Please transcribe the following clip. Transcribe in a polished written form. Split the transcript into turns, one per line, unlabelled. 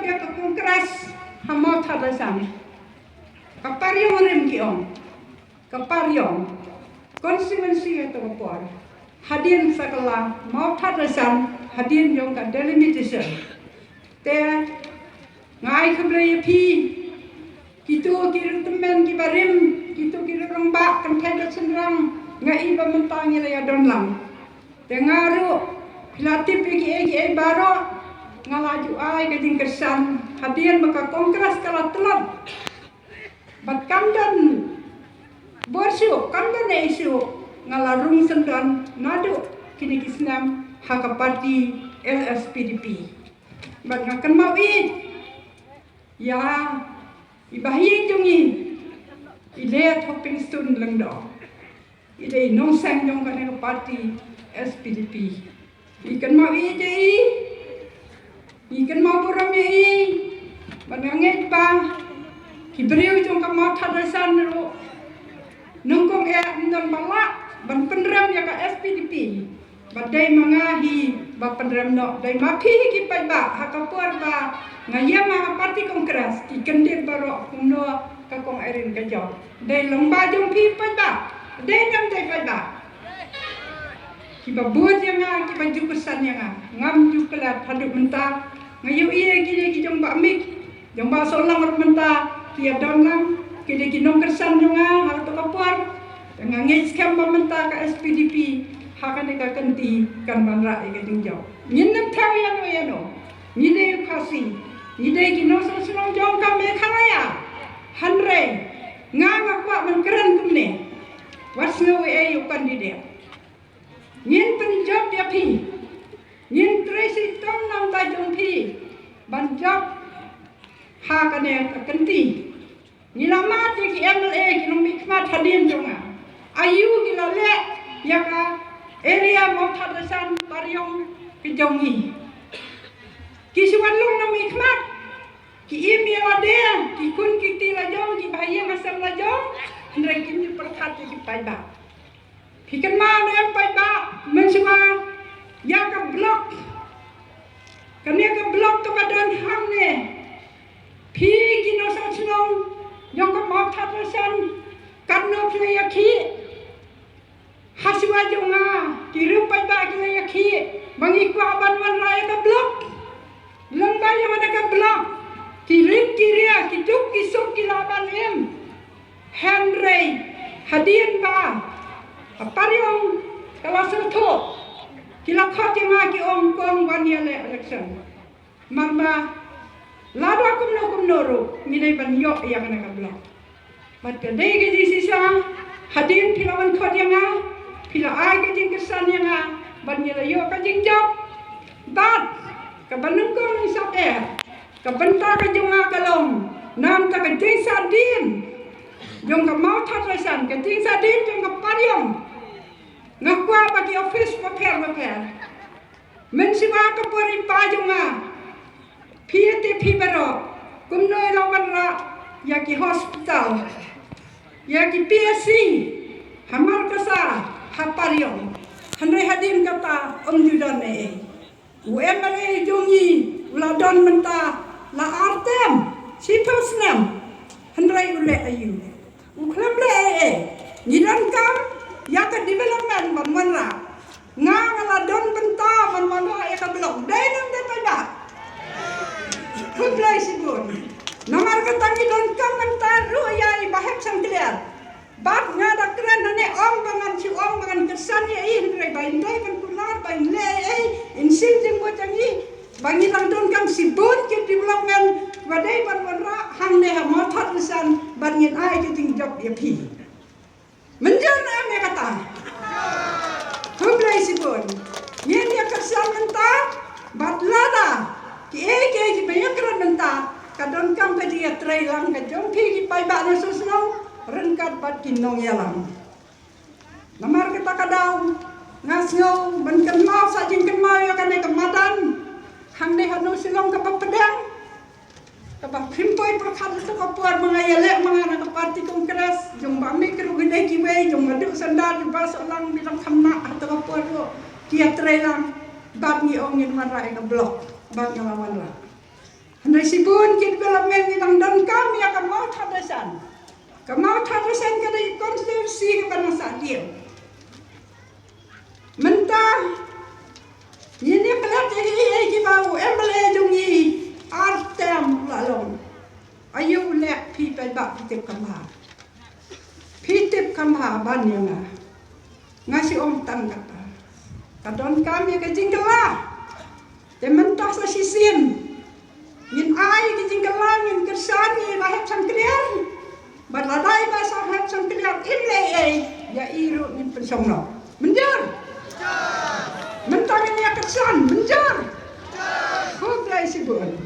dia ke kongres hamau thadasan kapariong rem kiong kapariong konstituensi itu kapor hadian sakala mau thadasan hadian yang ka delimitation te ngai khamle phi kitu kiru temen kibarim kitu kiru rambak kan thada senrang ngai ba mentang ya don lang te ngaru latip egi baro ngalaju ai ke ding kesan hadian maka kongres kala telat bat kamdan borsu kamdan isu ngalarung sendan nadu kini kisnam haka parti HSPDP bat ngakan mawi ya ibahi jungi ile topping stun Lyngdoh ile nong sang jong kan parti HSPDP ikan mawi je ikan mau berami banganget ba kibriu jong ka mau thadasan ro nungkong non balak ban penram ya ka SPDP badai mangahi ba penram no dai mapi ki pai ba hakapur ba ngaya ma parti kongres ki kendir baro kuno ka kong Irin ka jo dai lomba jong pi pai ba dai nam dai pai ba kiba buat yang kiba jukusan yang ngam jukelat haduk mentah ngayu iya gini ki jong ba mik jong ba solang mentah kia donang kide ki nong kersan jong hal to kapor dengan ngej kam ba mentah ka SPDP hakan ka kenti kan banra ke jong nyinem thau yang no ngide khasi ngide ki no so sunong jong ka me khalaya hanre nga kwa man keren kumne wasno we ayu kandidat nyen penjob dia pi nyen tresi tom nam ta jong pi ban job ha kane kenti ni lama ti ki MLA ki no mikmat hadin jonga ayu ki la le ya ka area mo thadasan pariong ki jongi ki suwan long no mikmat ki imi ade ki kun ki ti la jong ki bahaya masam la jong ndre ki ni perkhat ki pai ba Pikan mana yang pai ba mensua ya ka blok kania ka blok to badan ham ne phi kino sa chnong yang ka ma thadasan kanno playa khi haswa jonga kiru pai ba ki ya khi bangi kwa ban wan raya ka blok lomba yang mana ka blok kirim kiria kituk kisuk kilaban em Henry hadian ba Pariong kawasan tu, kila kau tengah ki om kong wanya le election. Marma, lado aku menoro, milai banyo yang nak blok. Maka deh ke sisa, hadirin pilawan kau tengah, pila ay ke jeng kesan yang banya le yo ke jeng job. Bad, kebanung kau ni sape, kebentar ke jonga kalong, nam tak ke jeng sadin. Jong ka mau thadasan ke jeng sadin jong ka pariong. Ngakwa bagi office paper mensiwa ka pori pajunga PTP baro kumnoy lawan ra yaki hospital yaki PSC hamal kasa hapariong hanre hadim kata judan MLA jongi uladon menta la artem sipasnam hanre ule ayu uklamle nidan kam ya ka development manra ngala don benta manra ya ka blok dai nang dai pada kublai sibun namar ka tangi don kam benta ru ya i bahep sang clear bak ngada kren ne om bangan kesan ya in rai bain dai ban kular bain le in sim jing bo changi bangi lang don kam sibun ke development wadai ban manra hang ne ha ma that san bangin ai ke ting job ya pi menjana me kata kublai sibun nyen ya kersan menta batlada ki ki bayakran menta kadon kam ka dia trailang ka jong pi ki pai ba na susno rengkat bat kinong yalang namar kita kadau ngasngo ben kenal sajing kenal ya kan kemadan hang ne hanu silong ka pedang Kapag pimpay perkara itu kapuar mengayalek mengarah ke parti kongres, jom bami keru gede kiwe, jom ngadu sandar di basa orang bilang kena atau kapuar tu kia trelang, bagi ongin marai ke blok, bagi lawan lah. Andai sibun kit development idang dan kami akan mau thadasan. Kamau thadasan kada konstitusi kana sadio. Mentah ini kelat jadi bau MLA jungi artem lalong. Ayu lek pi pe bak pitip kamha. Pitip kamha banyanga. Ngasi om tan kata. Kadon kami ke jingkelah. Mentah sa sisin. Yin ai ke jingkelah yin kersani lahap sang kliar. Badladai ba sa hap sang kliar MLA ya iru nin pensongno. Menjar. Mentah ini kersan menjar. Kau belai sibun.